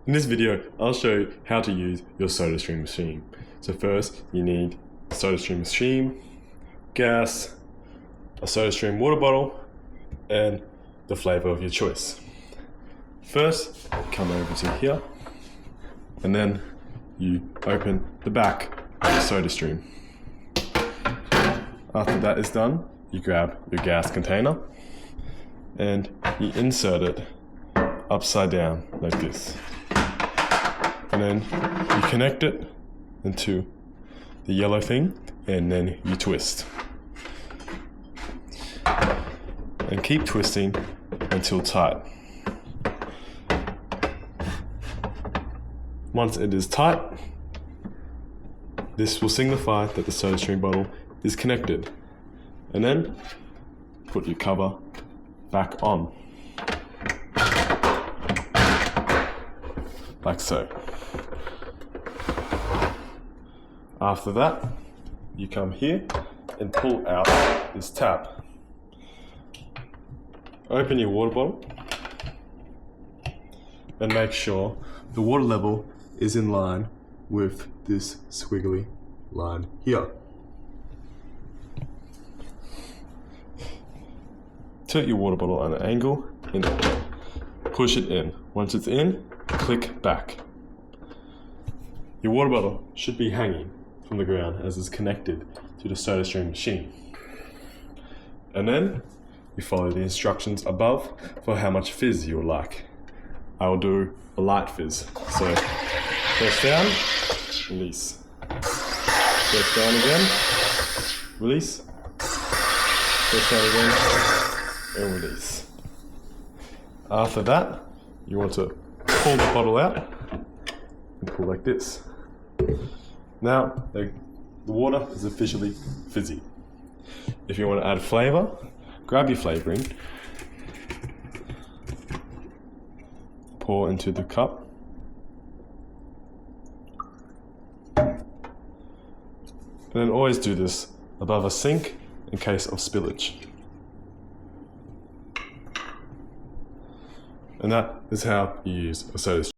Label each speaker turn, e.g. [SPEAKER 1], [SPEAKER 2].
[SPEAKER 1] In this video, I'll show you how to use your Sodastream machine. So first, you need a Sodastream machine, gas, a Sodastream water bottle, and the flavor of your choice. First, come over to here, and then you open the back of the Sodastream. After that is done, you grab your gas container and you insert it upside down like this. And then you connect it into the yellow thing and then you twist. And keep twisting until tight. Once it is tight, this will signify that the Sodastream bottle is connected. And then put your cover back on. Like so. After that, you come here and pull out this tap. Open your water bottle and make sure the water level is in line with this squiggly line here. Tilt your water bottle on an angle and push it in. Once it's in, click back. Your water bottle should be hanging from the ground as it's connected to the Sodastream machine. And then you follow the instructions above for how much fizz you would like. I will do a light fizz. So press down, release. Press down again, release. Press down again, and release. After that, you want to pull the bottle out and pull like this. Now, the water is officially fizzy. If you want to add flavor, grab your flavoring, pour into the cup, and then always do this above a sink in case of spillage. And that is how you use a Sodastream.